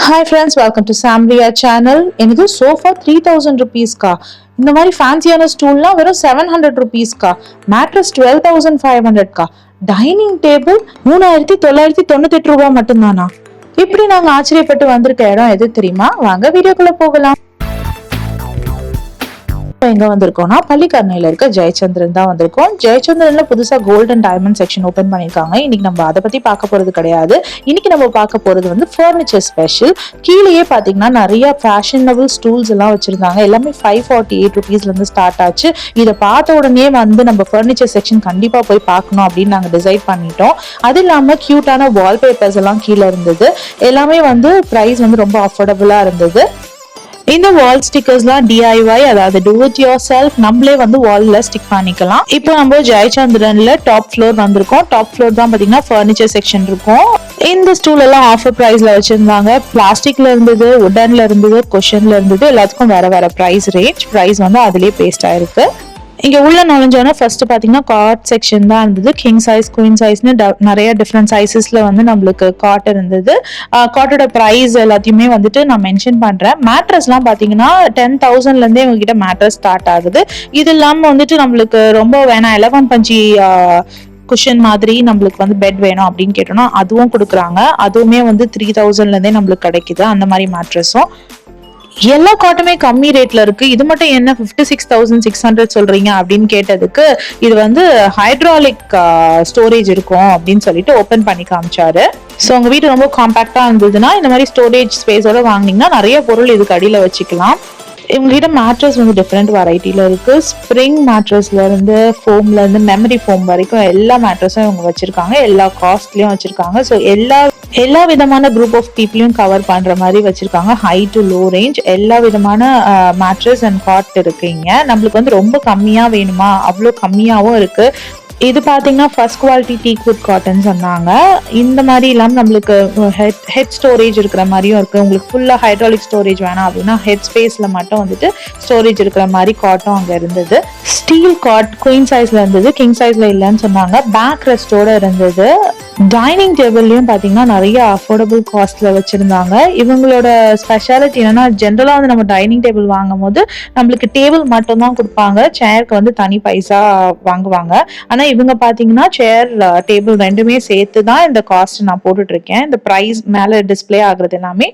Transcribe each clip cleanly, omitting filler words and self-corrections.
Hi friends, welcome to Samria channel. எனக்கு sofa 3000 rupees-கா. இந்த மாதிரி ஃபேன்சியான ஸ்டூல்லாம் வெறும் 700 rupees-கா. மேட்ரஸ் 12,500-கா. டைனிங் டேபிள் 3,998 ரூபாய் மட்டும்தானா? இப்படி நாங்க ஆச்சரியப்பட்டு வந்திருக்க இடம் எது தெரியுமா? வாங்க வீடியோக்குள்ள போகலாம். எங்க வந்திருக்கோம்னா பள்ளிக்கரணையில இருக்க ஜெயச்சந்திரன் தான் வந்திருக்கோம். ஜெயச்சந்திரன்ல புதுசா gold and diamond section open பண்ணிருக்காங்க. இன்னைக்கு நம்ம அதை பத்தி பார்க்க போறது கிடையாது. இன்னைக்கு நம்ம பார்க்க போறது வந்து ஃபர்னிச்சர் ஸ்பெஷல். கீழேயே பாத்தீங்கன்னா நிறைய ஃபேஷனபிள் ஸ்டூல்ஸ் எல்லாம் வச்சிருந்தாங்க. எல்லாமே 548 rupeesல இருந்து ஸ்டார்ட் ஆச்சு. இதை பார்த்த உடனே வந்து நம்ம ஃபர்னிச்சர் செக்ஷன் கண்டிப்பா போய் பார்க்கணும் அப்படின்னு நாங்க டிசைட் பண்ணிட்டோம். அது இல்லாம கியூட்டான வால்பேப்பர்ஸ் எல்லாம் கீழே இருந்தது. எல்லாமே வந்து பிரைஸ் வந்து ரொம்ப அஃபோர்டபுளா இருந்தது. இந்த வால் ஸ்டிக்கர்ஸ்லாம் DIY, அதாவது டூ இட் யோர் செல்ஃப், நம்மளே வந்து வால்ல ஸ்டிக் பண்ணிக்கலாம். இப்போ நம்ம ஜெயச்சந்திரன்ல டாப் ஃப்ளோர் வந்திருக்கோம். டாப் ஃப்ளோர் தான் பாத்தீங்கன்னா ஃபர்னிச்சர் செக்ஷன் இருக்கும். இந்த ஸ்டூல் எல்லாம் ஆஃபர் பிரைஸ்ல வச்சிருந்தாங்க. பிளாஸ்டிக்ல இருந்தது, உடன்ல இருந்தது, குஷன்ல இருந்தது. எல்லாத்துக்கும் வேற வேற பிரைஸ் வந்து அதுலயே பேஸ்ட் ஆயிருக்கு. இங்க உள்ள நுழைஞ்சோன்னா ஃபர்ஸ்ட் பாத்தீங்கன்னா காட் செக்ஷன் தான் இருந்தது. கிங் சைஸ், குயின் சைஸ்னு நிறைய டிஃப்ரெண்ட் சைசஸ்ல வந்து நம்மளுக்கு காட் இருந்தது. காட்டோட பிரைஸ் எல்லாத்தையுமே வந்துட்டு நான் மென்ஷன் பண்றேன். மேட்ரஸ்லாம் பாத்தீங்கன்னா 10,000ல இருந்தே உங்ககிட்ட மேட்ரஸ் ஸ்டார்ட் ஆகுது. இது இல்லாம வந்துட்டு நம்மளுக்கு ரொம்ப வேணாம் 11 பஞ்சி குஷன் மாதிரி நம்மளுக்கு வந்து பெட் வேணும் அப்படின்னு கேட்டோம்னா அதுவும் கொடுக்குறாங்க. அதுவுமே வந்து 3,000ல இருந்தே நம்மளுக்கு கிடைக்குது. அந்த மாதிரி மேட்ரஸும் எல்லா காட்டுமே கம்மி ரேட்ல இருக்கு. இது மட்டும் என்ன 56,600 சொல்றீங்க அப்படின்னு கேட்டதுக்கு இது வந்து ஹைட்ராலிக் ஸ்டோரேஜ் இருக்கும் அப்படின்னு சொல்லிட்டு ஓபன் பண்ணி காமிச்சாரு. ஸோ உங்க வீட்டு ரொம்ப காம்பாக்டா இருந்ததுன்னா இந்த மாதிரி ஸ்டோரேஜ் ஸ்பேஸோட வாங்கினீங்கன்னா நிறைய பொருள் இதுக்கு அடியில வச்சுக்கலாம். இவங்ககிட்ட மேட்ரஸ் வந்து டிஃப்ரெண்ட் வெரைட்டில இருக்கு. ஸ்ப்ரிங் மேட்ரஸ்ல இருந்து ஃபோம்ல இருந்து மெமரி ஃபோம் வரைக்கும் எல்லா மேட்ரஸும் இவங்க வச்சிருக்காங்க. எல்லா காஸ்ட்லயும் வச்சிருக்காங்க. ஸோ எல்லா விதமான குரூப் ஆஃப் பீப்புளையும் கவர் பண்ற மாதிரி வச்சிருக்காங்க. ஹை டு லோ ரேஞ்ச் எல்லா விதமான மேட்ரஸ் அண்ட் காட் இருக்குங்க. நம்மளுக்கு வந்து ரொம்ப கம்மியா வேணுமா அவ்வளோ கம்மியாவும் இருக்கு. இது பாத்தீங்கன்னா ஃபர்ஸ்ட் குவாலிட்டி டீக்வுட் காட்டன் சொன்னாங்க. இந்த மாதிரி இல்லாமல் நம்மளுக்கு ஹெட் ஸ்டோரேஜ் இருக்கிற மாதிரியும் இருக்கு. உங்களுக்கு ஃபுல்லா ஹைட்ராலிக் ஸ்டோரேஜ் வேணாம் அப்படின்னா ஹெட் ஸ்பேஸ்ல மட்டும் வந்துட்டு ஸ்டோரேஜ் இருக்கிற மாதிரி காட்டும் அங்க இருந்தது. ஸ்டீல் காட் குயின் சைஸ்ல இருந்தது, கிங் சைஸ்ல இல்லைன்னு சொன்னாங்க. பேக் ரெஸ்டோட இருந்தது. டைனிங் டேபிள்லயும் பாத்தீங்கன்னா நிறைய அஃபோர்டபுள் காஸ்ட்ல வச்சிருந்தாங்க. இவங்களோட ஸ்பெஷாலிட்டி என்னன்னா ஜென்ரலா வந்து நம்ம டைனிங் டேபிள் வாங்கும் போது நம்மளுக்கு டேபிள் மட்டும் தான் கொடுப்பாங்க. சேருக்கு வந்து தனி பைசா வாங்குவாங்க. ஆனா இவங்க பாத்தீங்கன்னா சேர் டேபிள் ரெண்டுமே சேர்த்து தான் இந்த காஸ்ட் நான் போட்டுட்டு இருக்கேன். இந்த பிரைஸ் மேல டிஸ்பிளே ஆகுறது எல்லாமே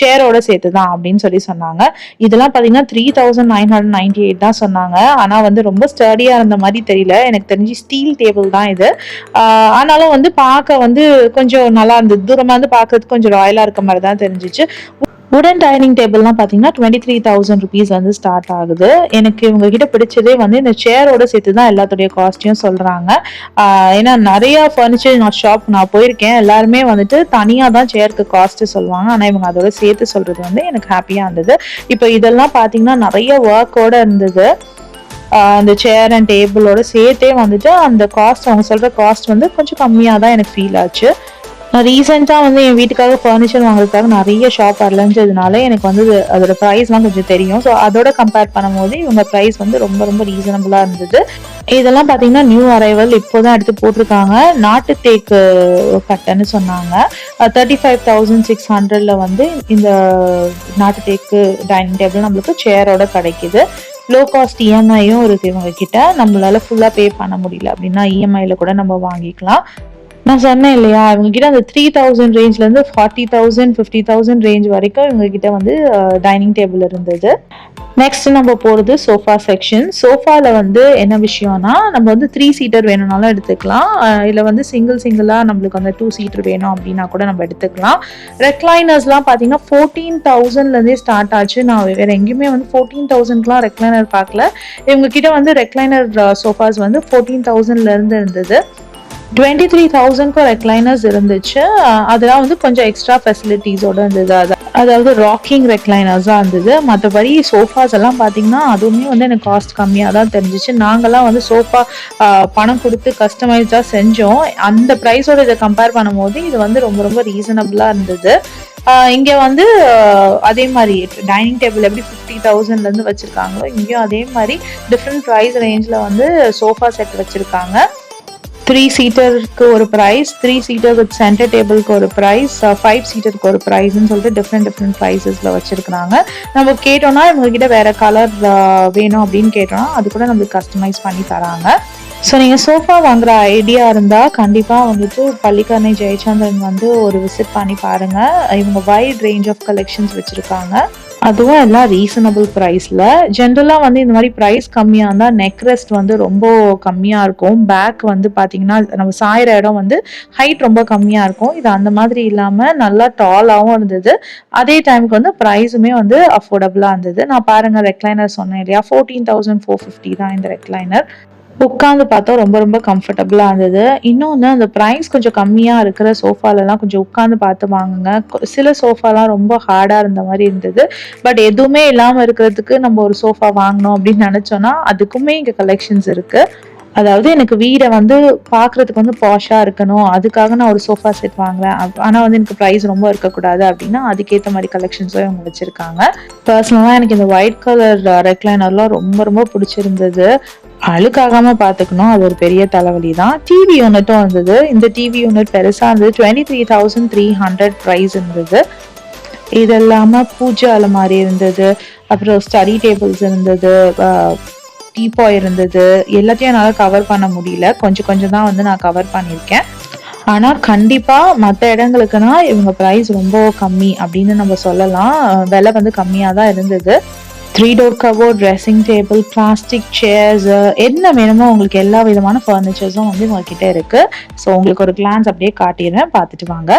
சேரோட சேர்த்து தான் அப்படின்னு சொல்லி சொன்னாங்க. இதெல்லாம் பாத்தீங்கன்னா 3,998 தான் சொன்னாங்க. ஆனா வந்து ரொம்ப ஸ்டடியா இருந்த மாதிரி தெரியல. எனக்கு தெரிஞ்சு ஸ்டீல் டேபிள் தான் இது. ஆனாலும் வந்து பார்க்க வந்து கொஞ்சம் நல்லா இருந்தது. தூரமா வந்து பார்க்கறதுக்கு கொஞ்சம் ராயலா இருக்க மாதிரி தான் தெரிஞ்சிச்சு. உடன் டைனிங் டேபிள்லாம் பார்த்தீங்கன்னா 23,000 rupees வந்து ஸ்டார்ட் ஆகுது. எனக்கு இவங்க கிட்ட பிடிச்சதே வந்து இந்த சேரோட சேர்த்து தான் எல்லாத்துடைய காஸ்ட்டையும் சொல்றாங்க. ஏன்னா நிறைய ஃபர்னிச்சர் ஷாப் நான் போயிருக்கேன். எல்லாருமே வந்துட்டு தனியாக தான் சேருக்கு காஸ்ட் சொல்லுவாங்க. ஆனால் இவங்க அதோட சேர்த்து சொல்றது வந்து எனக்கு ஹாப்பியா இருந்தது. இப்போ இதெல்லாம் பார்த்தீங்கன்னா நிறைய ஒர்க்கோட இருந்தது. அந்த சேர் அண்ட் டேபிளோட சேர்த்தே வந்துட்டு அந்த காஸ்ட் அவங்க சொல்ற காஸ்ட் வந்து கொஞ்சம் கம்மியாக தான் எனக்கு ஃபீல் ஆச்சு. நான் ரீசெண்டாக வந்து என் வீட்டுக்காக ஃபர்னிச்சர் வாங்குறதுக்காக நிறைய ஷாப் வரலன்றதுனால எனக்கு வந்து அதோட ப்ரைஸ்லாம் கொஞ்சம் தெரியும். ஸோ அதோட கம்பேர் பண்ணும்போது இவங்க ப்ரைஸ் வந்து ரொம்ப ரொம்ப ரீசனபிளாக இருந்தது. இதெல்லாம் பார்த்தீங்கன்னா நியூ அரைவல் இப்போதான் எடுத்து போட்டிருக்காங்க. நாட்டு தேக்கு கட்டன்னு சொன்னாங்க. 35,600ல வந்து இந்த நாட்டு தேக்கு டைனிங் டேபிள் நம்மளுக்கு சேரோட கிடைக்குது. லோ காஸ்ட் இஎம்ஐயும் இருக்கு இவங்க கிட்ட. நம்மளால ஃபுல்லா பே பண்ண முடியல அப்படின்னா இஎம்ஐல கூட நம்ம வாங்கிக்கலாம். நான் சொன்னேன் இல்லையா இவங்க கிட்ட அந்த 3,000 ரேஞ்ச்ல இருந்து 40,000 50,000 ரேஞ்ச் வரைக்கும் இவங்க கிட்ட வந்து டைனிங் டேபிள் இருந்தது. நெக்ஸ்ட் நம்ம போறது சோஃபா செக்ஷன். சோஃபால வந்து என்ன விஷயம்னா நம்ம வந்து 3 சீட்டர் வேணும்னாலும் எடுத்துக்கலாம். இல்ல வந்து சிங்கிளா நம்மளுக்கு அந்த 2 சீட்டர் வேணும் அப்படின்னா கூட நம்ம எடுத்துக்கலாம். ரெக்லைனர்ஸ்லாம் பாத்தீங்கன்னா 14,000ல இருந்தே ஸ்டார்ட் ஆச்சு. நான் வேற எங்கேயுமே வந்து 14,000க்குலாம் ரெக்லைனர் பார்க்கல. இவங்க கிட்ட வந்து ரெக்லைனர் சோஃபாஸ் வந்து 14,000ல இருந்து இருந்தது. 23,000க்கு ரெக்லைனர்ஸ் இருந்துச்சு. அதெல்லாம் வந்து கொஞ்சம் எக்ஸ்ட்ரா ஃபெசிலிட்டிஸோட இருந்தது. அதாவது ராக்கிங் ரெக்லைனர்ஸ் தான் இருந்தது. மற்றபடி சோஃபாஸ் எல்லாம் பார்த்தீங்கன்னா அதுவுமே வந்து எனக்கு காஸ்ட் கம்மியாக தான் தெரிஞ்சிச்சு. நாங்கள்லாம் வந்து சோஃபா பணம் கொடுத்து கஸ்டமைஸ்டாக செஞ்சோம். அந்த ப்ரைஸோட இதை கம்பேர் பண்ணும்போது இது வந்து ரொம்ப ரொம்ப ரீசனபிளாக இருந்தது. இங்க வந்து அதே மாதிரி டைனிங் டேபிள் எப்படி 50,000ல இருந்து வச்சிருக்காங்களோ இங்கேயும் அதே மாதிரி டிஃப்ரெண்ட் ப்ரைஸ் ரேஞ்ச்ல வந்து சோஃபா செட் வச்சிருக்காங்க. 3 சீட்டருக்கு ஒரு ப்ரைஸ், 3 சீட்டர் வித் சென்டர் டேபிளுக்கு ஒரு ப்ரைஸ், 5 சீட்டருக்கு ஒரு ப்ரைஸ்ன்னு சொல்லிட்டு டிஃப்ரெண்ட் ப்ரைஸஸ்ல வச்சிருக்கிறாங்க. நம்ம கேட்டோம்னா இவங்க கிட்ட வேற கலர் வேணும் அப்படின்னு கேட்டோம்னா அது கூட நம்மளுக்கு கஸ்டமைஸ் பண்ணி தராங்க. ஸோ நீங்கள் சோஃபா வாங்குற ஐடியா இருந்தால் கண்டிப்பாக வந்துட்டு பள்ளிக்கரணை ஜெயச்சந்திரன் வந்து ஒரு விசிட் பண்ணி பாருங்கள். இவங்க வைட் ரேஞ்ச் ஆஃப் கலெக்ஷன்ஸ் வச்சுருக்காங்க, அதுவும் எல்லாம் ரீசனபிள் ப்ரைஸில். ஜென்ரலாக வந்து இந்த மாதிரி ப்ரைஸ் கம்மியாக இருந்தால் நெக் ரெஸ்ட் வந்து ரொம்ப கம்மியாக இருக்கும். பேக் வந்து பார்த்தீங்கன்னா நம்ம சாயிற இடம் வந்து ஹைட் ரொம்ப கம்மியாக இருக்கும். இது அந்த மாதிரி இல்லாமல் நல்லா டாலாகவும் இருந்தது. அதே டைமுக்கு வந்து ப்ரைஸுமே வந்து அஃபோர்டபுளாக இருந்தது. நான் பாருங்கள் ரெக்லைனர் சொன்னேன் இல்லையா, 14,450 தான் இந்த ரெக்லைனர். உட்காந்து பார்த்தா ரொம்ப ரொம்ப கம்ஃபர்டபுளாக இருந்தது. இன்னொன்று அந்த ப்ரைஸ் கொஞ்சம் கம்மியாக இருக்கிற சோஃபாலெலாம் கொஞ்சம் உட்காந்து பார்த்து வாங்குங்க. சில சோஃபாலாம் ரொம்ப ஹார்டாக இருந்த மாதிரி இருந்தது. பட் எதுவுமே இல்லாமல் இருக்கிறதுக்கு நம்ம ஒரு சோஃபா வாங்கணும் அப்படின்னு நினச்சோன்னா அதுக்குமே இங்கே கலெக்ஷன்ஸ் இருக்குது. அதாவது எனக்கு வீடை வந்து பார்க்குறதுக்கு வந்து பாஷாக இருக்கணும், அதுக்காக நான் ஒரு சோஃபா செட் வாங்குறேன், ஆனால் வந்து எனக்கு ப்ரைஸ் ரொம்ப இருக்கக்கூடாது அப்படின்னா அதுக்கேற்ற மாதிரி கலெக்ஷன்ஸும் இவங்க வச்சுருக்காங்க. பர்சனலாக எனக்கு இந்த ஒயிட் கலர் ரெக்லைனர்லாம் ரொம்ப ரொம்ப பிடிச்சிருந்தது. அழுக்காகாமல் பார்த்துக்கணும், அது ஒரு பெரிய தலைவலி தான். டிவி யூனிட்டும் இருந்தது. இந்த டிவி யூனிட் பெருசாக இருந்தது. 23,300 ப்ரைஸ் இருந்தது. இது இல்லாமல் பூஜை அலமாரி இருந்தது, அப்புறம் ஸ்டடி டேபிள்ஸ் இருந்தது, டீபாய் இருந்தது. எல்லாத்தையும் என்னால் கவர் பண்ண முடியல, கொஞ்சம் தான் வந்து நான் கவர் பண்ணியிருக்கேன். ஆனால் கண்டிப்பாக மற்ற இடங்களுக்குன்னா இவங்க ப்ரைஸ் ரொம்ப கம்மி அப்படின்னு நம்ம சொல்லலாம். விலை வந்து கம்மியாக தான் இருந்தது. 3 door cupboard, dressing table, plastic chairs, என்ன வேணுமோ உங்களுக்கு எல்லா விதமான ஃபர்னிச்சர்ஸும் வந்து உங்ககிட்ட இருக்குது. ஸோ உங்களுக்கு ஒரு கிளான்ஸ் அப்படியே காட்டிடுறேன், பார்த்துட்டு வாங்க.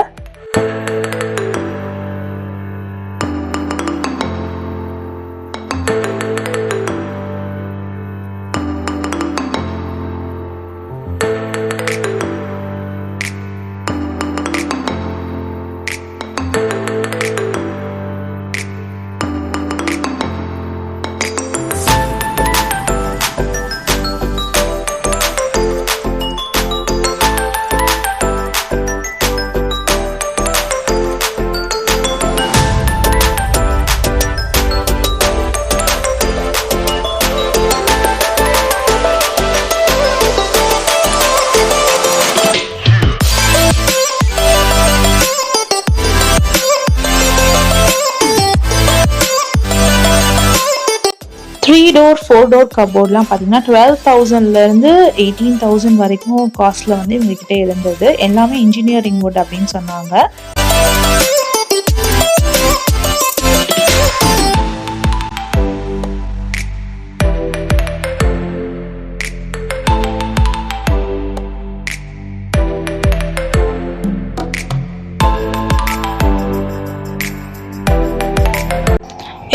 டோர் 4 டோர் கபோர்ட்லாம் பார்த்தீங்கன்னா 12,000லேருந்து 18,000 வரைக்கும் காஸ்ட்ல வந்து இவங்ககிட்ட இருந்தது. எல்லாமே இன்ஜினியரிங் வுட் அப்படின்னு சொன்னாங்க.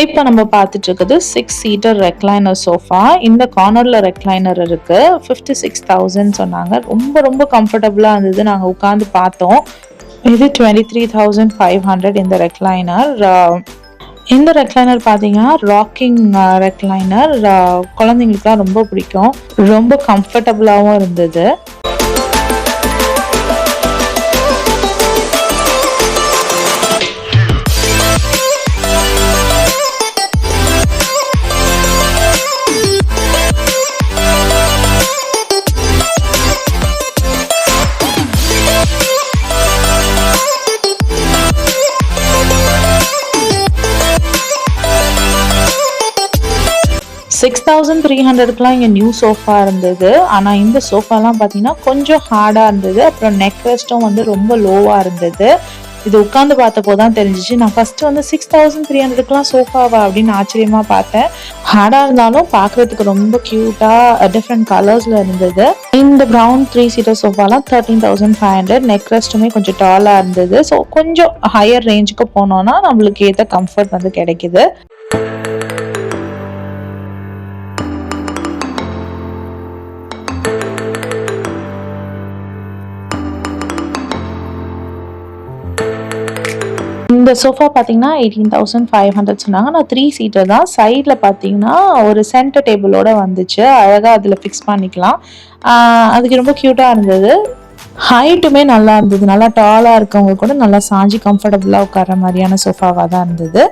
இப்போ நம்ம பார்த்துட்டு இருக்குது 6 சீட்டர் ரெக்லைனர் சோஃபா. இந்த கார்னர்ல ரெக்லைனர் இருக்கு. 56,000 சொன்னாங்க. ரொம்ப ரொம்ப கம்ஃபர்டபுளாக இருந்தது. நாங்கள் உட்காந்து பார்த்தோம். இது 23,500 இந்த ரெக்லைனர். இந்த ரெக்லைனர் பார்த்தீங்கன்னா ராக்கிங் ரெக்லைனர். குழந்தைங்களுக்குலாம் ரொம்ப பிடிக்கும், ரொம்ப கம்ஃபர்டபுளாகவும் இருந்தது. $6,300க்குலாம் இங்கே நியூ சோஃபா இருந்தது. ஆனால் இந்த சோஃபாலாம் பார்த்தீங்கன்னா கொஞ்சம் ஹார்டாக இருந்தது. அப்புறம் நெக் ரெஸ்ட்டும் வந்து ரொம்ப லோவாக இருந்தது. இது உட்காந்து பார்த்தப்போ தான் தெரிஞ்சிச்சு. நான் ஃபர்ஸ்ட் வந்து 6,300க்குலாம் சோஃபாவா அப்படின்னு ஆச்சரியமாக பார்த்தேன். ஹார்டாக இருந்தாலும் பார்க்குறதுக்கு ரொம்ப க்யூட்டாக டிஃப்ரெண்ட் கலர்ஸில் இருந்தது. இந்த ப்ரௌன் 3 சீட்டர் சோஃபாலாம் 13,500. நெக் ரெஸ்ட்டுமே கொஞ்சம் டாலாக இருந்தது. ஸோ கொஞ்சம் ஹையர் ரேஞ்சுக்கு போனோன்னா நம்மளுக்கு ஏற்ற கம்ஃபர்ட் வந்து கிடைக்குது. இந்த சோஃபா பார்த்தீங்கன்னா 18,500 சொன்னாங்க. நான் 3 சீட்டர் தான். சைடில் பார்த்தீங்கன்னா ஒரு சென்டர் டேபிளோட வந்துச்சு. அழகாக அதில் ஃபிக்ஸ் பண்ணிக்கலாம். அதுக்கு ரொம்ப க்யூட்டாக இருந்தது. ஹைட்டுமே நல்லா இருந்தது. நல்லா டாலாக இருக்கவங்க கூட நல்லா சாஞ்சி கம்ஃபர்டபுளாக உட்கார்ற மாதிரியான சோஃபாவாக தான் இருந்தது.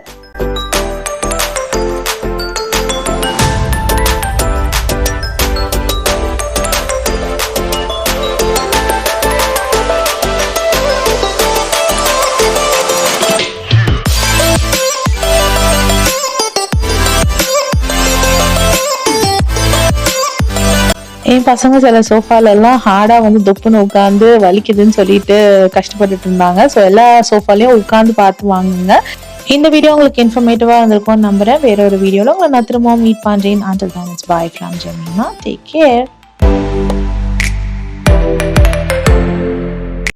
என் பசங்க சில சோஃபால எல்லாம் ஹார்டா வந்து தொப்புன்னு உட்காந்து வலிக்குதுன்னு சொல்லிட்டு கஷ்டப்பட்டுட்டு இருந்தாங்க. ஸோ எல்லா சோஃபாலையும் உட்காந்து பார்த்து வாங்குங்க. இந்த வீடியோ உங்களுக்கு இன்ஃபர்மேட்டிவா இருந்திருக்கும்னு நம்புறேன். வேற ஒரு வீடியோல உங்களை நான் திரும்பவும் மீட் பண்றேன். Until then, it's bye from Jamima. Take care.